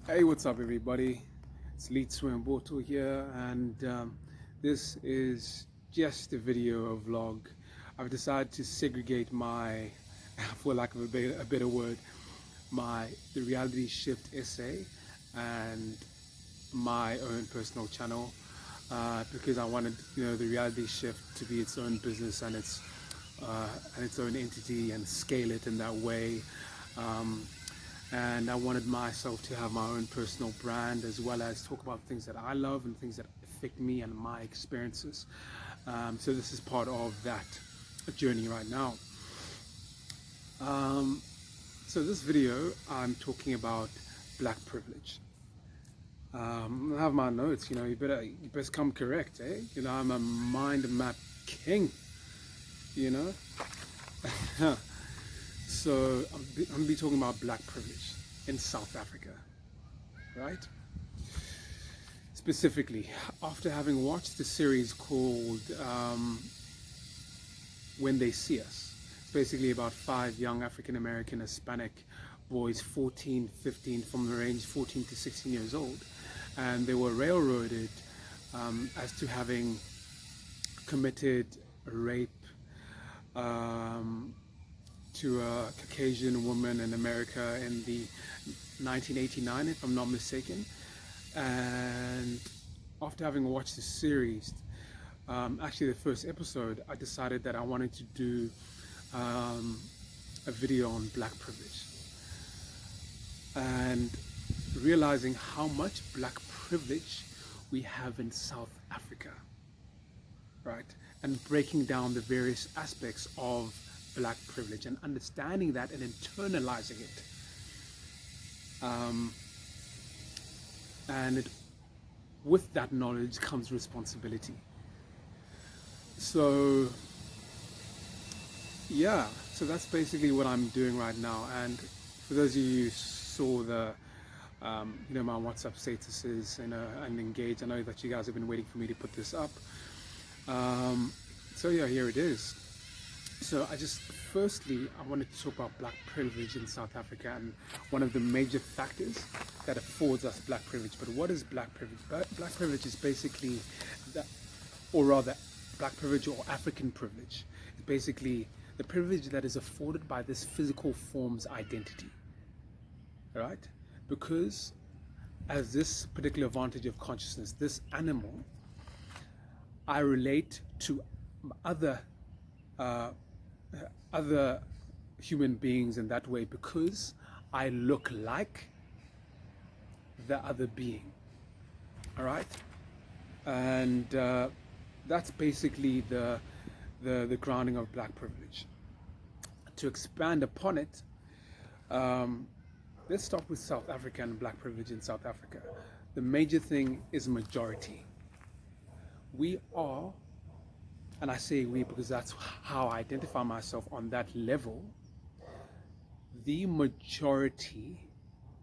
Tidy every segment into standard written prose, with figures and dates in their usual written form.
Hey, what's up, everybody? It's Litzwe Mbotho here, and this is just a video, a vlog. I've decided to segregate my, for lack of a better word, the reality shift essay and my own personal channel, because I wanted, the reality shift to be its own business and its own entity and scale it in that way. And I wanted myself to have my own personal brand, as well as talk about things that I love and things that affect me and my experiences. So this is part of that journey right now. So this video, I'm talking about black privilege. I have my notes. You best come correct, eh? I'm a mind map king. You know. So I'm going to be talking about black privilege in South Africa, right? Specifically, after having watched the series called When They See Us. It's basically about 5 young African-American Hispanic boys, 14, 15, from the range 14 to 16 years old. And they were railroaded as to having committed rape, to a Caucasian woman in America in the 1989, if I'm not mistaken. And after having watched the series, actually the first episode, I decided that I wanted to do a video on black privilege, and realizing how much black privilege we have in South Africa, right? And breaking down the various aspects of black privilege and understanding that and internalizing it. With that knowledge comes responsibility. So yeah, so that's basically what I'm doing right now. And for those of you who saw the my WhatsApp statuses and engage, I know that you guys have been waiting for me to put this up. So yeah, here it is. So firstly, I wanted to talk about black privilege in South Africa and one of the major factors that affords us black privilege. But what is black privilege? Black privilege is basically black privilege or African privilege. It's basically the privilege that is afforded by this physical form's identity, right? Because as this particular vantage of consciousness, this animal, I relate to other human beings in that way because I look like the other being. All right, and that's basically the grounding of black privilege. To expand upon it, let's start with South Africa and black privilege in South Africa. The major thing is majority. We are, and I say we because that's how I identify myself on that level, the majority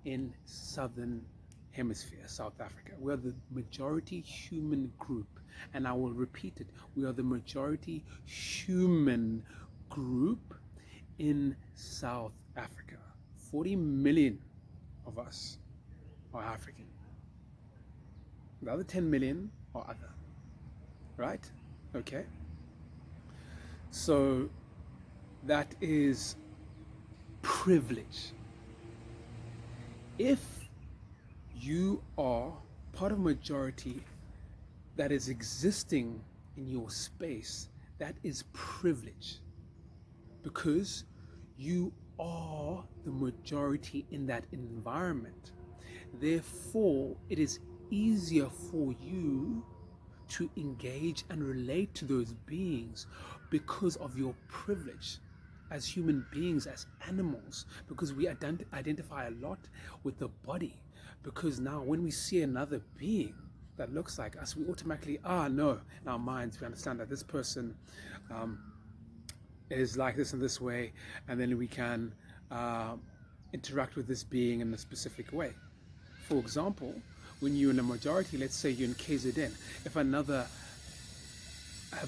in Southern Hemisphere, South Africa. We are the majority human group, and I will repeat it. We are the majority human group in South Africa. 40 million of us are African. The other 10 million are other, right? Okay. So that is privilege. If you are part of a majority that is existing in your space, that is privilege, because you are the majority in that environment. Therefore, it is easier for you to engage and relate to those beings because of your privilege as human beings, as animals, because we identify a lot with the body. Because now when we see another being that looks like us, we automatically, no, in our minds we understand that this person is like this in this way, and then we can interact with this being in a specific way. For example, when you're in a majority, let's say you're in KZN, if another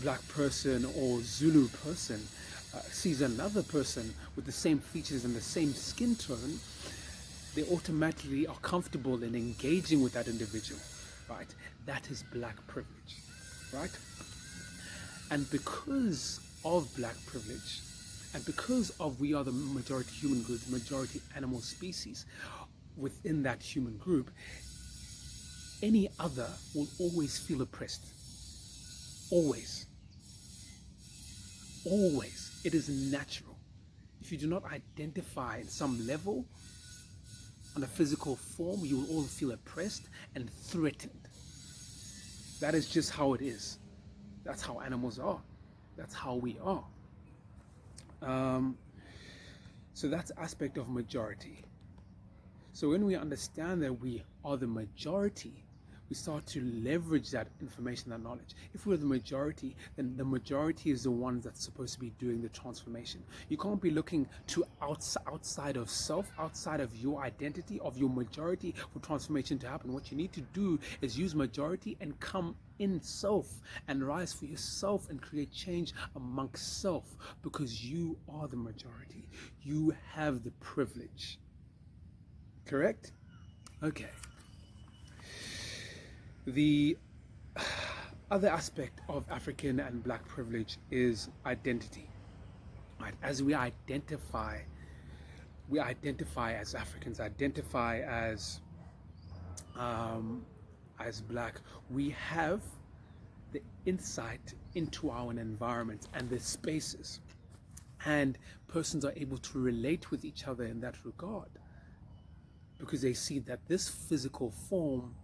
black person or Zulu person sees another person with the same features and the same skin tone, they automatically are comfortable in engaging with that individual, right? That is black privilege, right? And because of black privilege, and because of we are the majority human group, the majority animal species within that human group, any other will always feel oppressed. Always. Always. It is natural. If you do not identify in some level on a physical form, you will all feel oppressed and threatened. That is just how it is. That's how animals are. That's how we are. So that's aspect of majority. So when we understand that we are the majority, we start to leverage that information, that knowledge. If we're the majority, then the majority is the ones that's supposed to be doing the transformation. You can't be looking to outside of self, outside of your identity, of your majority for transformation to happen. What you need to do is use majority and come in self and rise for yourself and create change amongst self, because you are the majority. You have the privilege. Correct? Okay. The other aspect of African and black privilege is identity. Right? As we identify as Africans, identify as black, we have the insight into our environment and the spaces, and persons are able to relate with each other in that regard, because they see that this physical form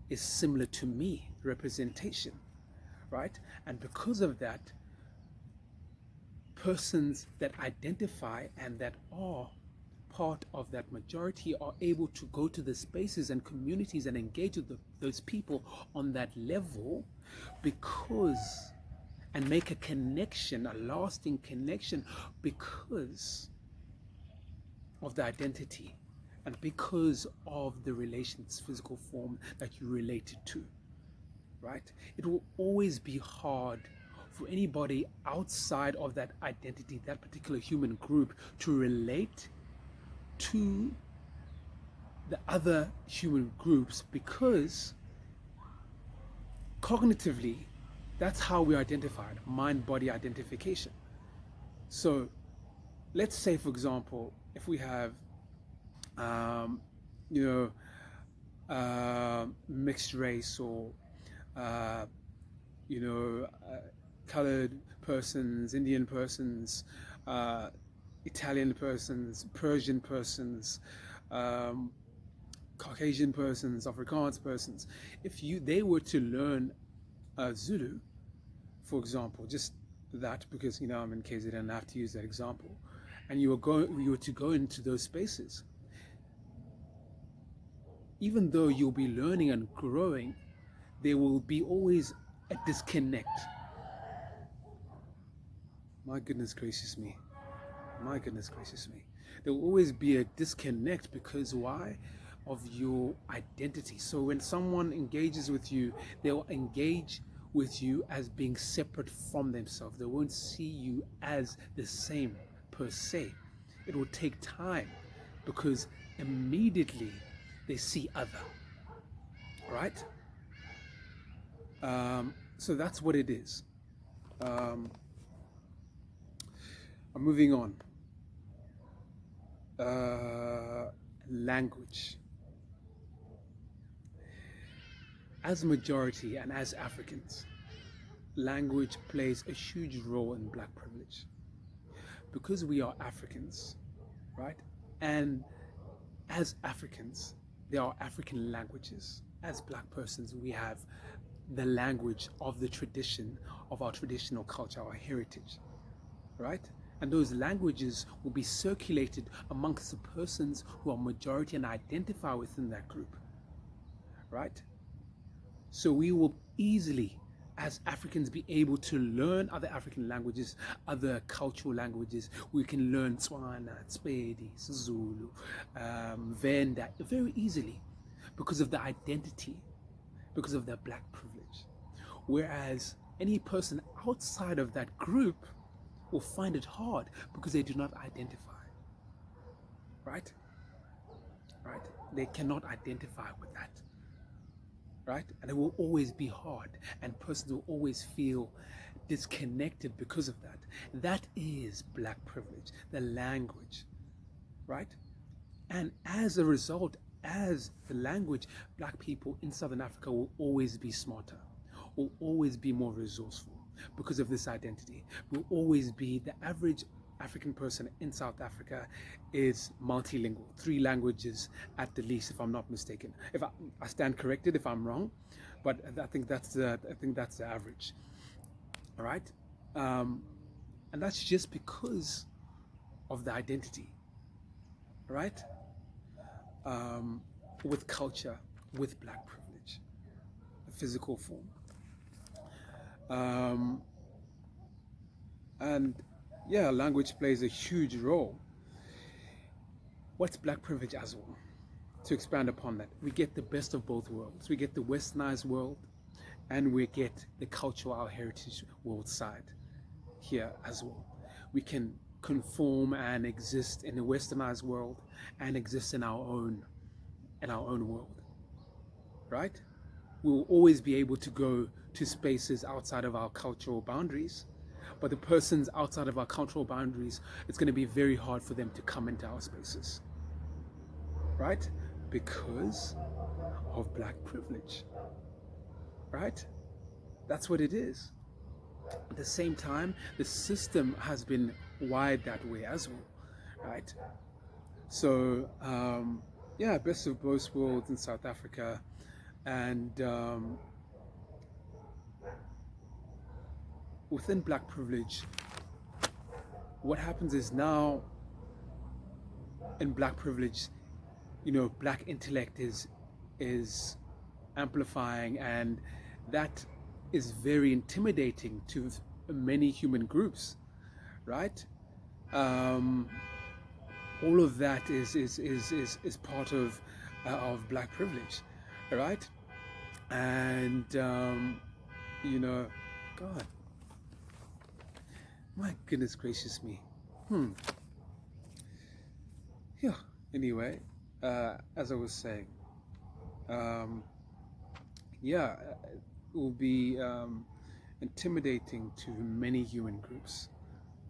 is similar to me, representation, right? And because of that, persons that identify and that are part of that majority are able to go to the spaces and communities and engage with those people on that level, because, and make a connection, a lasting connection, because of the identity and because of the relation's physical form that you related to, right? It will always be hard for anybody outside of that identity, that particular human group, to relate to the other human groups, because cognitively, that's how we are identified, mind-body identification. So let's say, for example, if we have mixed race, or colored persons, Indian persons, Italian persons, Persian persons, Caucasian persons, Afrikaans persons. If they were to learn Zulu, for example, just that, because I'm in KZN and I have to use that example, and you were to go into those spaces, even though you'll be learning and growing, there will be always a disconnect. My goodness gracious me. My goodness gracious me. There will always be a disconnect, because why? Of your identity. So when someone engages with you, they'll engage with you as being separate from themselves. They won't see you as the same per se. It will take time, because immediately they see other, right? So that's what it is. I'm moving on. Language. As a majority and as Africans, language plays a huge role in black privilege, because we are Africans, right? And as Africans, there are African languages. As black persons, we have the language of the tradition, of our traditional culture, our heritage, right? And those languages will be circulated amongst the persons who are majority and identify within that group, right? So we will easily, as Africans, be able to learn other African languages, other cultural languages. We can learn Tswana, Tswedi, Zulu, Venda very easily, because of the identity, because of their black privilege. Whereas any person outside of that group will find it hard, because they do not identify, right? right? They cannot identify with that, right? And it will always be hard, and persons will always feel disconnected because of that. That is black privilege, the language, right? And as a result, as the language, black people in Southern Africa will always be smarter, will always be more resourceful because of this identity. Will always be, the average African person in South Africa is multilingual, 3 languages at the least, if I'm not mistaken. If I stand corrected if I'm wrong, but I think that's the average. All right, and that's just because of the identity, right? With culture, with black privilege, a physical form. And yeah, language plays a huge role. What's black privilege as well? To expand upon that, we get the best of both worlds. We get the westernized world, and we get the cultural, our heritage world side here as well. We can conform and exist in the westernized world and exist in our own world, right? We will always be able to go to spaces outside of our cultural boundaries, but the persons outside of our cultural boundaries, it's going to be very hard for them to come into our spaces, right? Because of black privilege, right? That's what it is. At the same time, the system has been wired that way as well, right? So yeah, best of both worlds in South Africa. And within black privilege, what happens is now in black privilege, you know, black intellect is amplifying, and that is very intimidating to many human groups, right? All of that is part of black privilege, right? And you know, God, my goodness gracious me. Yeah. Anyway, as I was saying, yeah, it will be intimidating to many human groups.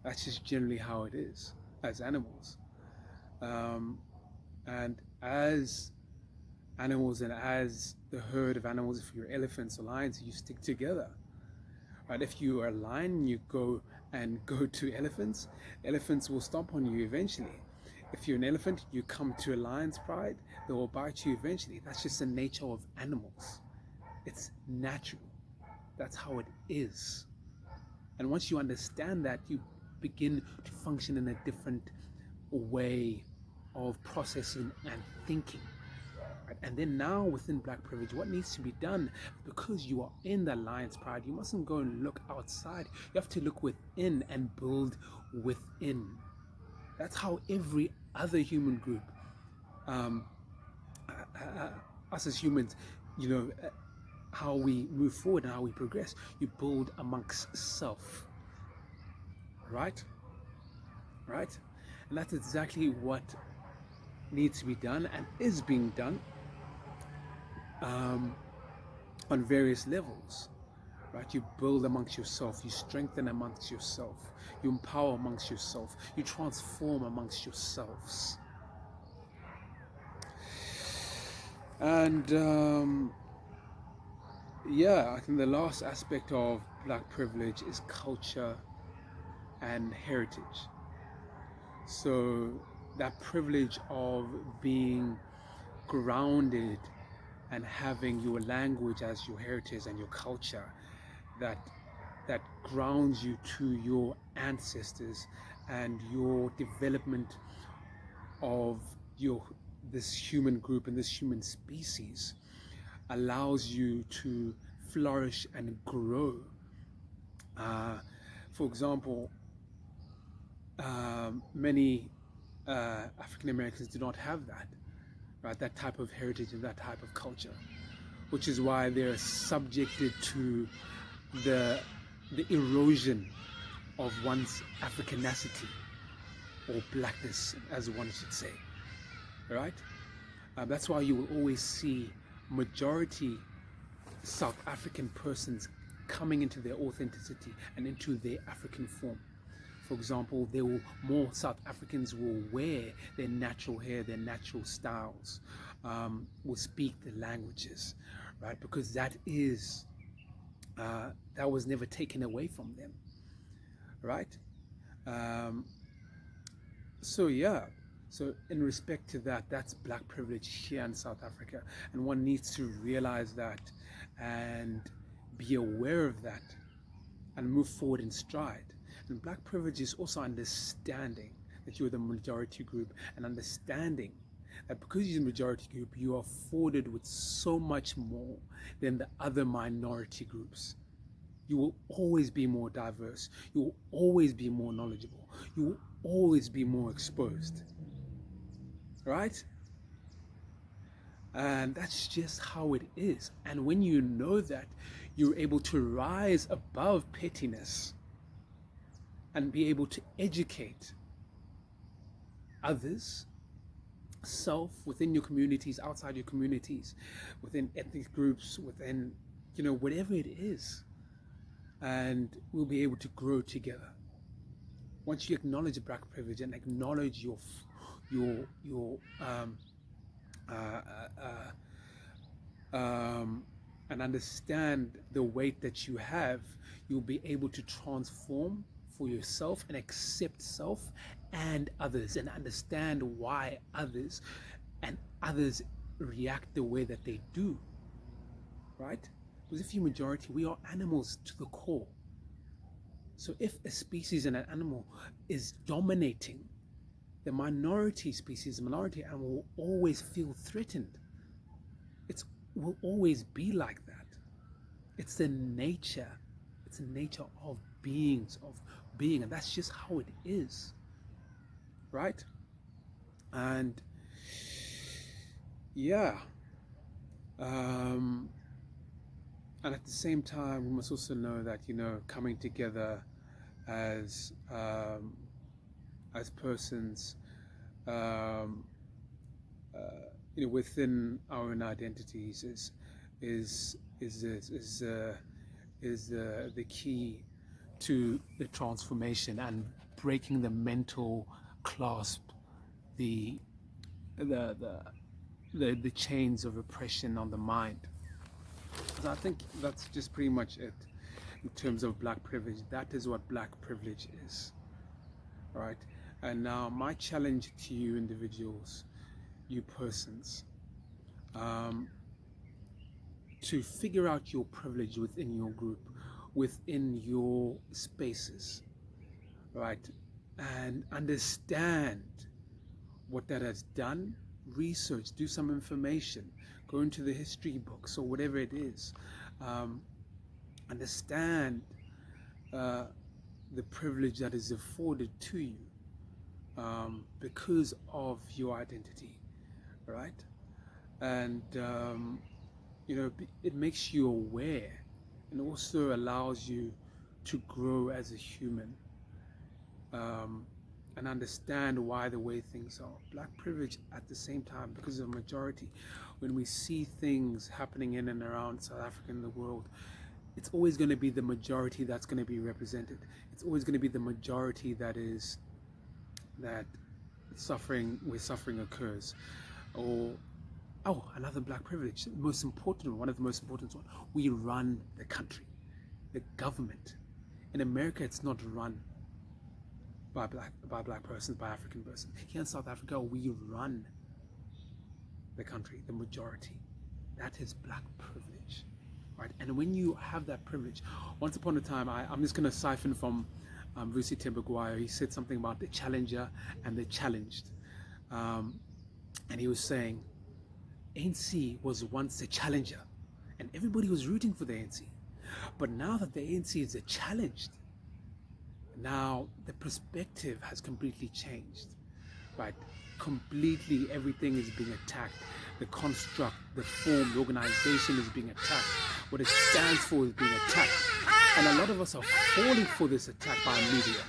That's just generally how it is as animals. And as animals, and as the herd of animals, if you're elephants or lions, you stick together, right? If you are a lion, you go to elephants. Elephants will stomp on you eventually. If you're an elephant, you come to a lion's pride, they will bite you eventually. That's just the nature of animals. It's natural. That's how it is. And once you understand that, you begin to function in a different way of processing and thinking. Right? And then now within black privilege, what needs to be done, because you are in the lion's pride, you mustn't go and look outside. You have to look within and build within. That's how every other human group, us as humans, you know, how we move forward and how we progress. You build amongst self, right? Right? And that's exactly what needs to be done and is being done on various levels, right? You build amongst yourself, you strengthen amongst yourself, you empower amongst yourself, you transform amongst yourselves. And yeah, I think the last aspect of black privilege is culture and heritage. So that privilege of being grounded and having your language as your heritage and your culture, that grounds you to your ancestors and your development of this human group and this human species, allows you to flourish and grow. For example, many African Americans do not have that, right? That type of heritage and that type of culture, which is why they're subjected to the erosion of one's Africanacity, or blackness, as one should say, right? That's why you will always see majority South African persons coming into their authenticity and into their African form. For example, more South Africans will wear their natural hair, their natural styles, will speak the languages, right? Because that was never taken away from them, right? So in respect to that, that's black privilege here in South Africa, and one needs to realize that and be aware of that and move forward in stride. And black privilege is also understanding that you're the majority group, and understanding that because you're the majority group, you are afforded with so much more than the other minority groups. You will always be more diverse. You will always be more knowledgeable. You will always be more exposed. Right? And that's just how it is. And when you know that, you're able to rise above pettiness and be able to educate others, self, within your communities, outside your communities, within ethnic groups, within, whatever it is. And we'll be able to grow together. Once you acknowledge black privilege and acknowledge and understand the weight that you have, you'll be able to transform for yourself and accept self and others, and understand why others react the way that they do, right? Because if you're majority, we are animals to the core. So if a species and an animal is dominating, the minority species, the minority animal will always feel threatened. It will always be like that. It's the nature of being, and that's just how it is, right? And and at the same time, we must also know that coming together as persons, within our own identities is the key to the transformation and breaking the mental clasp, the chains of oppression on the mind. So I think that's just pretty much it in terms of black privilege. That is what black privilege is, right? And now my challenge to you individuals, you persons, to figure out your privilege within your group, within your spaces, right? And understand what that has done. Research, do some information, go into the history books or whatever it is. Understand the privilege that is afforded to you because of your identity, right? And it makes you aware, and also allows you to grow as a human, and understand why the way things are. Black privilege at the same time, because of the majority, when we see things happening in and around South Africa and the world, it's always going to be the majority that's going to be represented. It's always going to be the majority where suffering occurs. Or another black privilege, one of the most important ones. We run the country, the government. In America, it's not run by black persons, by African persons. Here in South Africa, we run the country, the majority. That is black privilege, right? And when you have that privilege, once upon a time, I'm just going to siphon from Vusi Tembagwayo. He said something about the challenger and the challenged, and he was saying ANC was once a challenger, and everybody was rooting for the ANC. But now that the ANC is a challenged, now the perspective has completely changed, right? Completely, everything is being attacked. The construct, the form, the organization is being attacked. What it stands for is being attacked. And a lot of us are falling for this attack by media,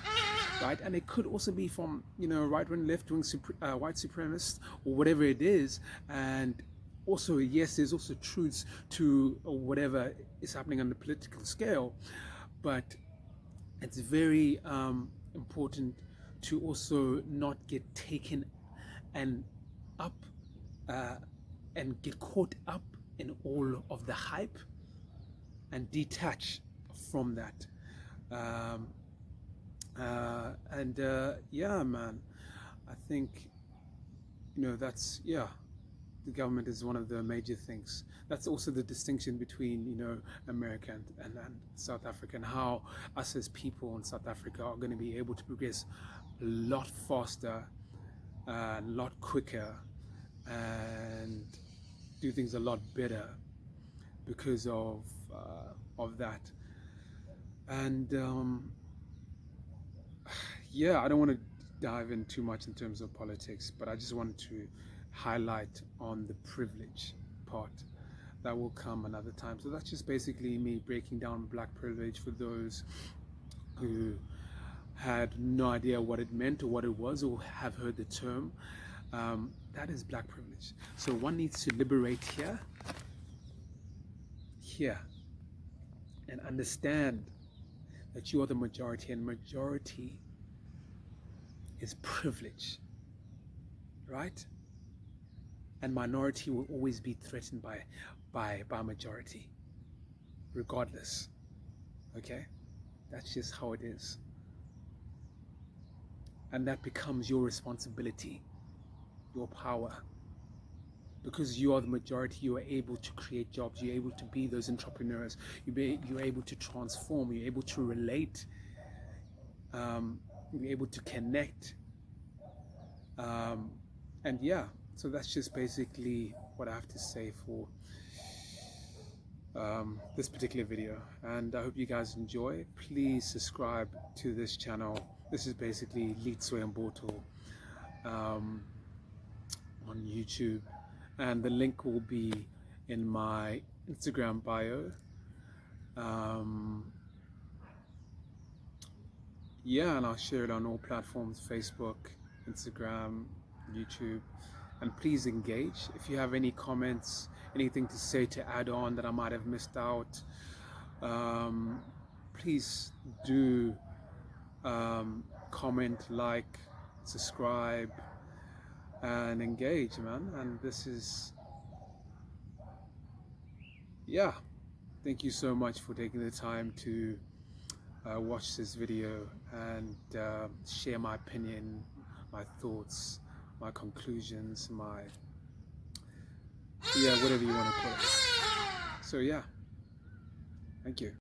right? And it could also be from, right wing, left wing, white supremacists, or whatever it is. And also, yes, there's also truths to whatever is happening on the political scale, but it's very important to also not get taken and up uh, and get caught up in all of the hype and detach from that. Um, yeah, man, I think, that's, yeah, the government is one of the major things. That's also the distinction between, America and South Africa, and how us as people in South Africa are going to be able to progress a lot faster, a lot quicker, and do things a lot better because of that. And yeah, I don't want to dive in too much in terms of politics, but I just wanted to highlight on the privilege part. That will come another time. So that's just basically me breaking down black privilege for those who had no idea what it meant or what it was, or have heard the term. That is black privilege. So one needs to liberate here, and understand that you are the majority, and majority is privilege, right? And minority will always be threatened by majority, regardless. Okay, that's just how it is, and that becomes your responsibility, your power, because you are the majority. You are able to create jobs. You're able to be those entrepreneurs. You're able to transform. You're able to relate. You're able to connect. And yeah, so that's just basically what I have to say for this particular video, and I hope you guys enjoy. Please subscribe to this channel. This is basically Litzwe Mbotho on YouTube, and the link will be in my Instagram bio. Yeah, and I'll share it on all platforms: Facebook, Instagram, YouTube. And please engage. If you have any comments, anything to say, to add on that I might have missed out, please do comment, like, subscribe, and engage, man. And this is, yeah, thank you so much for taking the time to watch this video and share my opinion, my thoughts, my conclusions, whatever you want to call it. So yeah, thank you.